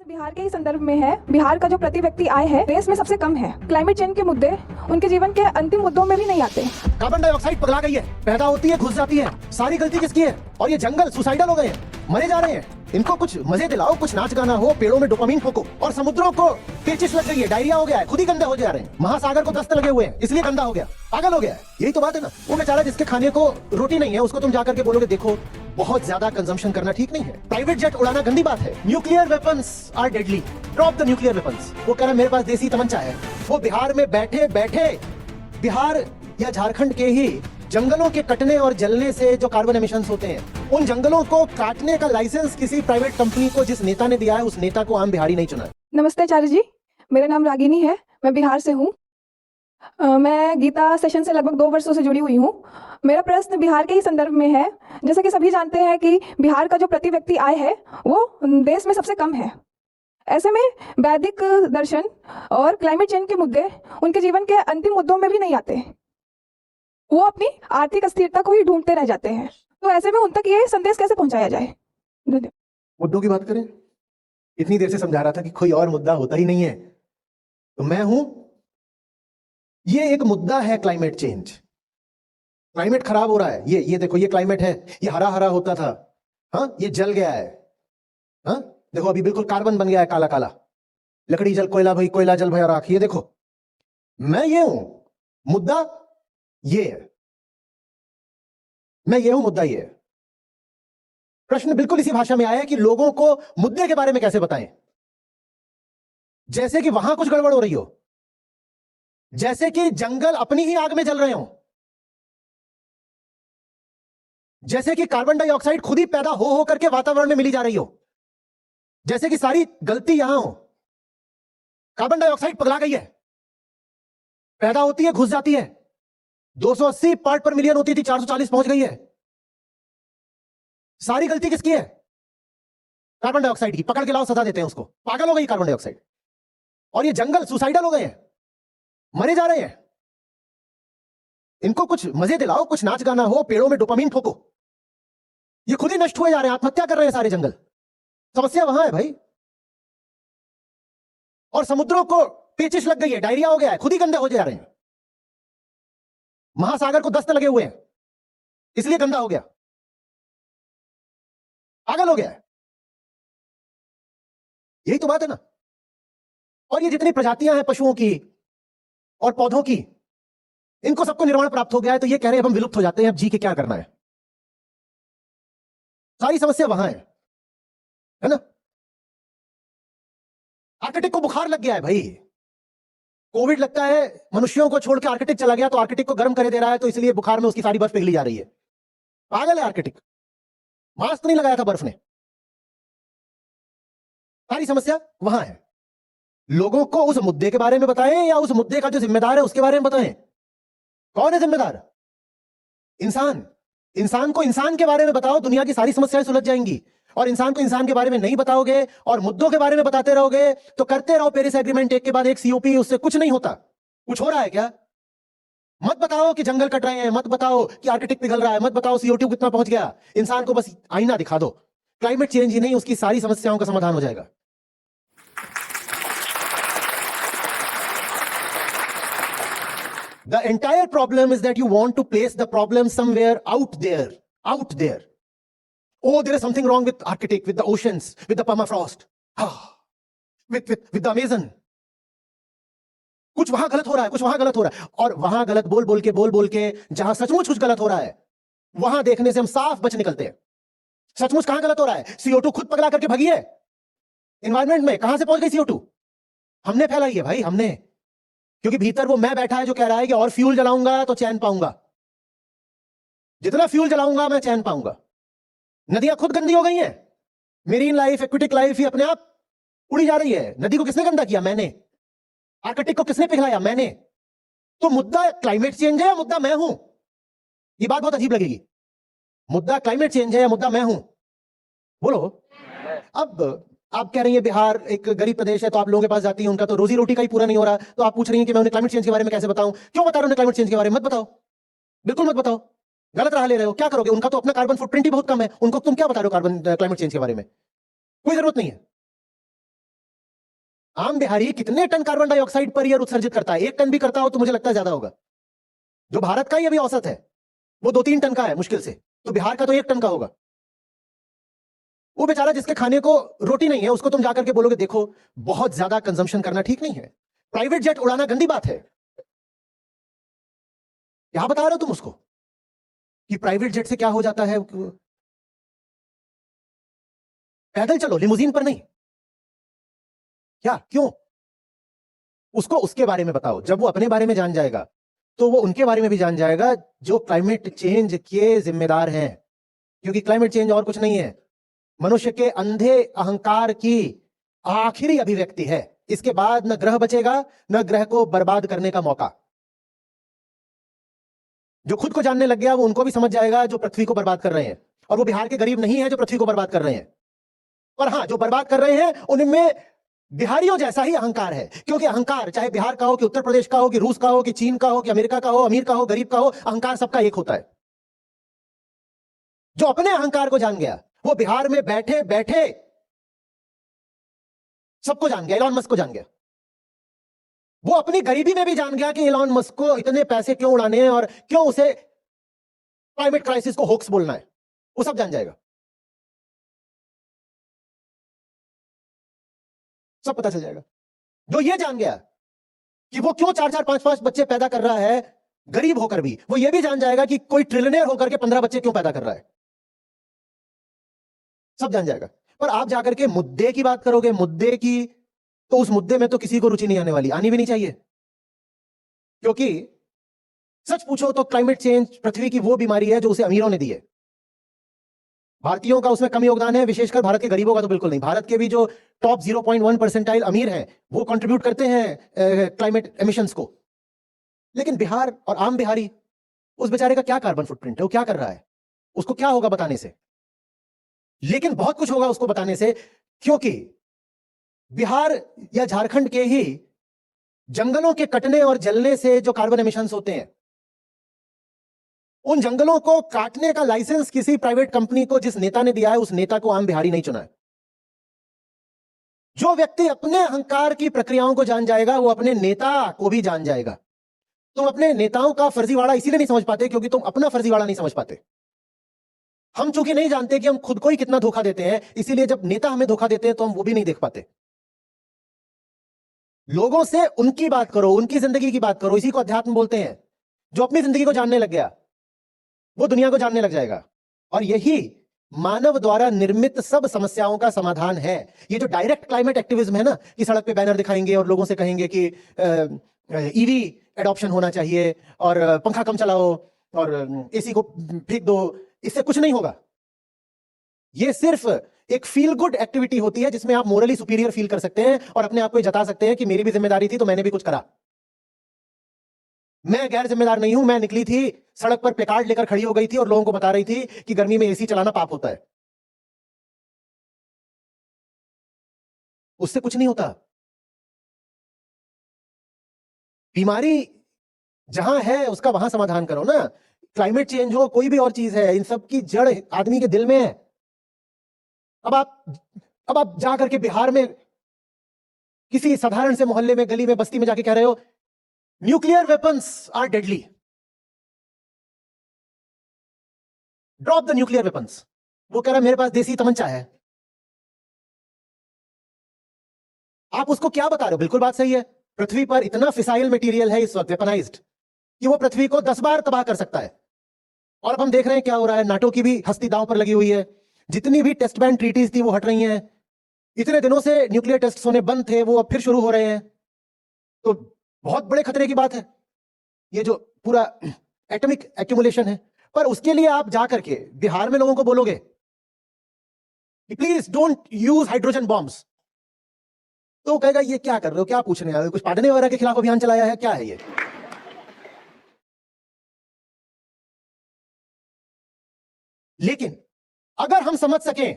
बिहार के ही संदर्भ में है। बिहार का जो प्रति व्यक्ति आय है देश में सबसे कम है। क्लाइमेट चेंज के मुद्दे उनके जीवन के अंतिम मुद्दों में भी नहीं आते। कार्बन डाइऑक्साइड पगला गई है, पैदा होती है, घुस जाती है। सारी गलती किसकी है? और ये जंगल सुसाइडल हो गए हैं, मरे जा रहे हैं। इनको कुछ मजे दिलाओ, कुछ नाच गाना हो, पेड़ों में डोपामीन ठोको। और समुद्रों को पेचिश लग गई है, डायरिया हो गया है, खुद ही गंदे हो जा रहे हैं। महासागर को दस्त लगे हुए हैं, इसलिए गंदा हो गया, पागल हो गया है। यही तो बात है ना। वो बेचारा जिसके खाने को रोटी नहीं है, उसको तुम जाकर के बोलोगे देखो बहुत ज्यादा कंजम्पशन करना ठीक नहीं है। प्राइवेट जेट उड़ाना गंदी बात है। Nuclear weapons are deadly, drop the nuclear weapons. वो कह रहा है मेरे पास देसी तमंचा है। वो बिहार में बैठे बैठे, बिहार या झारखंड के ही जंगलों के कटने और जलने से जो कार्बन एमिशंस होते हैं, उन जंगलों को काटने का लाइसेंस किसी प्राइवेट कंपनी को जिस नेता ने दिया है, उस नेता को आम बिहारी नहीं चुना है। नमस्ते आचार्य जी, मेरा नाम रागिनी है, मैं बिहार से हूँ। मैं गीता सेशन से लगभग 2 वर्षों से जुड़ी हुई हूँ। मेरा प्रश्न बिहार के ही संदर्भ में है। जैसे कि सभी जानते हैं कि बिहार का जो प्रति व्यक्ति आय है वो देश में सबसे कम है। ऐसे में वैदिक दर्शन और क्लाइमेट चेंज के मुद्दे उनके जीवन के अंतिम मुद्दों में भी नहीं आते। वो अपनी आर्थिक अस्थिरता को ही ढूंढते रह जाते हैं। तो ऐसे में उन तक ये संदेश कैसे पहुंचाया जाए? धन्यवाद। मुद्दों की बात करें, इतनी देर से समझा रहा था कि कोई और मुद्दा होता ही नहीं है, तो मैं हूं। ये एक मुद्दा है, क्लाइमेट चेंज। क्लाइमेट खराब हो रहा है। ये देखो, ये क्लाइमेट है, ये हरा हरा होता था, हाँ, ये जल गया है। हाँ, देखो अभी बिल्कुल कार्बन बन गया है, काला काला। लकड़ी जल कोयला भाई, कोयला जल भया राख। ये देखो, मैं ये हूं, मुद्दा ये है। मैं ये हूं, मुद्दा ये है। प्रश्न बिल्कुल इसी भाषा में आया है कि लोगों को मुद्दे के बारे में कैसे बताएं। जैसे कि वहां कुछ गड़बड़ हो रही हो, जैसे कि जंगल अपनी ही आग में जल रहे हो, जैसे कि कार्बन डाइऑक्साइड खुद ही पैदा हो करके वातावरण में मिली जा रही हो, जैसे कि सारी गलती यहां हो। कार्बन डाइऑक्साइड पगला गई है, पैदा होती है, घुस जाती है। 280 पार्ट पर मिलियन होती थी, 440 पहुंच गई है। सारी गलती किसकी है? कार्बन डाइऑक्साइड की। पकड़ के लाओ, सजा देते हैं उसको, पागल हो गई कार्बन डाइऑक्साइड। और ये जंगल सुसाइडल हो गए हैं, मरे जा रहे हैं। इनको कुछ मजे दिलाओ, कुछ नाच गाना हो, पेड़ों में डोपामीन ठोको। ये खुद ही नष्ट हुए जा रहे हैं, आत्महत्या कर रहे हैं सारे जंगल। समस्या वहां है भाई। और समुद्रों को पेचिश लग गई है, डायरिया हो गया है, खुद ही गंदे हो जा रहे हैं। महासागर को दस्त लगे हुए हैं, इसलिए गंदा हो गया, पागल हो गया है। यही तो बात है ना। और ये जितनी प्रजातियां हैं पशुओं की और पौधों की, इनको सबको निर्वाण प्राप्त हो गया है, तो ये कह रहे हैं अब हम विलुप्त हो जाते हैं, अब जी के क्या करना है। सारी समस्या वहां है ना। आर्कटिक को बुखार लग गया है भाई। कोविड लगता है, मनुष्यों को छोड़ के आर्कटिक चला गया, तो आर्कटिक को गर्म करे दे रहा है, तो इसलिए बुखार में उसकी सारी बर्फ पिघली जा रही है। पागल है आर्कटिक, मास्क नहीं लगाया था बर्फ ने। सारी समस्या वहां है। लोगों को उस मुद्दे के बारे में बताएं या उस मुद्दे का जो जिम्मेदार है उसके बारे में बताएं? कौन है जिम्मेदार? इंसान। इंसान को इंसान के बारे में बताओ, दुनिया की सारी समस्याएं सुलझ जाएंगी। और इंसान को इंसान के बारे में नहीं बताओगे और मुद्दों के बारे में बताते रहोगे, तो करते रहो पेरिस एग्रीमेंट एक के बाद एक, सीओपी, उससे कुछ नहीं होता। कुछ हो रहा है क्या? मत बताओ कि जंगल कट रहे हैं, मत बताओ कि आर्कटिक पिघल रहा है, मत बताओ CO2 कितना पहुंच गया। इंसान को बस आईना दिखा दो, क्लाइमेट चेंज ही नहीं, उसकी सारी समस्याओं का समाधान हो जाएगा। The entire problem is that you want to place the problem somewhere out there. Out there. Oh, there is something wrong with Arctic, with the oceans, with the permafrost, with the Amazon. कुछ वहां गलत हो रहा है, कुछ वहां गलत हो रहा है। और वहां गलत बोल के जहां सचमुच कुछ गलत हो रहा है, वहां देखने से हम साफ बच निकलते हैं। सचमुच कहां गलत हो रहा है? CO2 खुद पगला करके भगी है एनवायरमेंट में। कहां से पहुंच गई CO2? हमने फैलाई है भाई, हमने। क्योंकि भीतर वो मैं बैठा है जो कह रहा है कि और फ्यूल जलाऊंगा तो चैन पाऊंगा, जितना फ्यूल जलाऊंगा मैं चैन पाऊंगा। नदियां खुद गंदी हो गई हैं, मेरीन लाइफ, एक्वेटिक लाइफ ही अपने आप उड़ी जा रही है। नदी को किसने गंदा किया? मैंने। आर्कटिक को किसने पिघलाया? मैंने। तो मुद्दा क्लाइमेट चेंज है या मुद्दा मैं हूं? ये बात बहुत अजीब लगेगी। मुद्दा क्लाइमेट चेंज है या मुद्दा मैं हूं? बोलो। अब आप कह रही हैं बिहार एक गरीब प्रदेश है, तो आप लोगों के पास जाती हैं, उनका तो रोजी रोटी का ही पूरा नहीं हो रहा, तो आप पूछ रही हैं कि मैं उन्हें क्लाइमेट चेंज के बारे में कैसे बताऊं? क्यों बता रहे हो उन्हें क्लाइमेट चेंज के बारे में? मत बताओ, बिल्कुल मत बताओ। गलत राह ले रहे हो। क्या करोगे? उनका तो अपना कार्बन फुटप्रिंट ही बहुत कम है, उनको तुम क्या बता रहे हो कार्बन क्लाइमेट चेंज के बारे में? कोई जरूरत नहीं है। आम बिहारी कितने ton carbon dioxide per year उत्सर्जित करता है? 1 टन भी करता हो तो मुझे लगता है ज्यादा होगा। जो भारत का ही अभी औसत है वो 2-3 टन का है मुश्किल से, तो बिहार का तो 1 टन का होगा। वो बेचारा जिसके खाने को रोटी नहीं है उसको तुम जाकर के बोलोगे देखो बहुत ज्यादा कंजम्पशन करना ठीक नहीं है, प्राइवेट जेट उड़ाना गंदी बात है। यहां बता रहे हो तुम उसको कि प्राइवेट जेट से क्या हो जाता है, पैदल चलो लिमुजीन पर नहीं। क्या क्यों? उसको उसके बारे में बताओ। जब वो अपने बारे में जान जाएगा तो वो उनके बारे में भी जान जाएगा जो क्लाइमेट चेंज के जिम्मेदार हैं। क्योंकि क्लाइमेट चेंज और कुछ नहीं है, मनुष्य के अंधे अहंकार की आखिरी अभिव्यक्ति है। इसके बाद न ग्रह बचेगा न ग्रह को बर्बाद करने का मौका। जो खुद को जानने लग गया वो उनको भी समझ जाएगा जो पृथ्वी को बर्बाद कर रहे हैं, और वो बिहार के गरीब नहीं है जो पृथ्वी को बर्बाद कर रहे हैं। पर हां, जो बर्बाद कर रहे हैं उनमें बिहारियों जैसा ही अहंकार है। क्योंकि अहंकार चाहे बिहार का हो कि उत्तर प्रदेश का हो कि रूस का हो कि चीन का हो कि अमेरिका का हो, अमीर का हो गरीब का हो, अहंकार सबका एक होता है। जो अपने अहंकार को जान गया वो बिहार में बैठे बैठे सबको जान गया, एलॉन मस्क को जान गया। वो अपनी गरीबी में भी जान गया कि एलॉन मस्क को इतने पैसे क्यों उड़ाने हैं और क्यों उसे क्लाइमेट क्राइसिस को होक्स बोलना है, वो सब जान जाएगा। सब पता चल जाएगा। जो ये जान गया कि वो क्यों 4-4 5-5 बच्चे पैदा कर रहा है गरीब होकर भी, वो ये भी जान जाएगा कि कोई ट्रिलियनेयर होकर के 15 बच्चे क्यों पैदा कर रहा है। सब जान जाएगा। पर आप जाकर के मुद्दे की बात करोगे, मुद्दे की, तो उस मुद्दे में तो किसी को रुचि नहीं आने वाली, आनी भी नहीं चाहिए। क्योंकि सच पूछो तो क्लाइमेट चेंज पृथ्वी की वो बीमारी है जो उसे अमीरों ने दी है। भारतीयों का उसमें कम योगदान है, विशेषकर भारत के गरीबों का तो बिल्कुल नहीं। भारत के भी जो टॉप 0.1% अमीर हैं वो कंट्रीब्यूट करते हैं क्लाइमेट एमिशंस को। लेकिन बिहार और आम बिहारी, उस बेचारे का क्या कार्बन फुटप्रिंट है, वो क्या कर रहा है, उसको क्या होगा बताने से? लेकिन बहुत कुछ होगा उसको बताने से, क्योंकि बिहार या झारखंड के ही जंगलों के कटने और जलने से जो कार्बन एमिशंस होते हैं, उन जंगलों को काटने का लाइसेंस किसी प्राइवेट कंपनी को जिस नेता ने दिया है, उस नेता को आम बिहारी नहीं चुना है। जो व्यक्ति अपने अहंकार की प्रक्रियाओं को जान जाएगा वो अपने नेता को भी जान जाएगा। तुम अपने नेताओं का फर्जीवाड़ा इसीलिए नहीं समझ पाते क्योंकि तुम अपना फर्जीवाड़ा नहीं समझ पाते। हम चूंकि नहीं जानते कि हम खुद को ही कितना धोखा देते हैं, इसीलिए जब नेता हमें धोखा देते हैं तो हम वो भी नहीं देख पाते। लोगों से उनकी बात करो, उनकी जिंदगी की बात करो, इसी को अध्यात्म बोलते हैं। जो अपनी जिंदगी को जानने लग गया वो दुनिया को जानने लग जाएगा, और यही मानव द्वारा निर्मित सब समस्याओं का समाधान है। ये जो डायरेक्ट क्लाइमेट एक्टिविज्म है ना, कि सड़क पे बैनर दिखाएंगे और लोगों से कहेंगे कि ईवी एडॉप्शन होना चाहिए और पंखा कम चलाओ और एसी को फेंक दो, इससे कुछ नहीं होगा। ये सिर्फ एक फील गुड एक्टिविटी होती है जिसमें आप मोरली सुपीरियर फील कर सकते हैं और अपने आप को जता सकते हैं कि मेरी भी जिम्मेदारी थी तो मैंने भी कुछ करा। मैं गैर जिम्मेदार नहीं हूं, मैं निकली थी सड़क पर प्लेकार्ड लेकर खड़ी हो गई थी और लोगों को बता रही थी कि गर्मी में एसी चलाना पाप होता है। उससे कुछ नहीं होता। बीमारी जहां है उसका वहां समाधान करो ना। क्लाइमेट चेंज हो, कोई भी और चीज है, इन सब की जड़ आदमी के दिल में है। अब आप जा करके बिहार में किसी साधारण से मोहल्ले में, गली में, बस्ती में जाके कह रहे हो nuclear weapons are deadly, drop the nuclear weapons. वो कह रहा है मेरे पास देसी तमंचा है। आप उसको क्या बता रहे हो? बिल्कुल बात सही है। पृथ्वी पर इतना फिसाइल मटेरियल है इस वक्त वेपनाइज्ड कि वो पृथ्वी को 10 बार तबाह कर सकता है। और अब हम देख रहे हैं क्या हो रहा है, नाटो की भी हस्ती दांव पर लगी हुई है। जितनी भी टेस्ट बैन ट्रीटीज थी वो हट रही हैं। इतने दिनों से न्यूक्लियर टेस्ट होने बंद थे, वो अब फिर शुरू हो रहे हैं। तो बहुत बड़े खतरे की बात है ये जो पूरा एटॉमिक एक्यूमुलेशन है। पर उसके लिए आप जाकर के बिहार में लोगों को बोलोगे please don't use hydrogen bombs, तो वो कहेगा ये क्या कर रहे हो, क्या पूछने आए हो, कुछ पादने वगैरह के खिलाफ अभियान चलाया है, क्या है ये? लेकिन अगर हम समझ सकें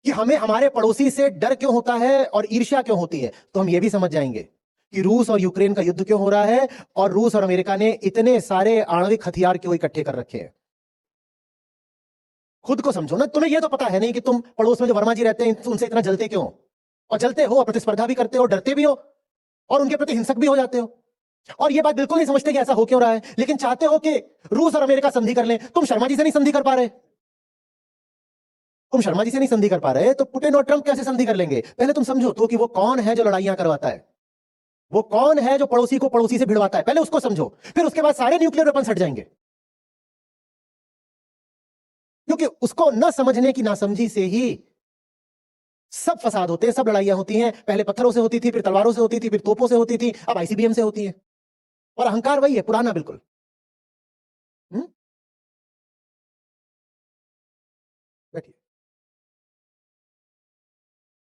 कि हमें हमारे पड़ोसी से डर क्यों होता है और ईर्ष्या क्यों होती है, तो हम यह भी समझ जाएंगे कि रूस और यूक्रेन का युद्ध क्यों हो रहा है और रूस और अमेरिका ने इतने सारे आणविक हथियार क्यों इकट्ठे कर रखे हैं। खुद को समझो ना। तुम्हें यह तो पता है नहीं कि तुम पड़ोस में जो वर्मा जी रहते हैं उनसे इतना जलते क्यों, और जलते हो और प्रतिस्पर्धा भी करते हो, डरते भी हो और उनके प्रति हिंसक भी हो जाते हो। और ये बात बिल्कुल नहीं समझते कि ऐसा हो क्यों रहा है, लेकिन चाहते हो कि रूस और अमेरिका संधि कर लें। तुम शर्मा जी से नहीं संधि कर पा रहे, तुम शर्मा जी से नहीं संधि कर पा रहे, तो पुतिन और ट्रंप कैसे संधि कर लेंगे? पहले तुम समझो तो कि वो कौन है जो लड़ाइयां करवाता है, वो कौन है जो पड़ोसी को पड़ोसी से भिड़वाता है, पहले उसको समझो, फिर उसके बाद सारे न्यूक्लियर वेपन्स हट जाएंगे। क्योंकि उसको न समझने की नासमझी से ही सब फसाद होते हैं, सब लड़ाइयां होती हैं। पहले पत्थरों से होती थी, फिर तलवारों से होती थी, फिर तोपों से होती थी, अब आईसीबीएम से होती है। और अहंकार वही है, पुराना बिल्कुल।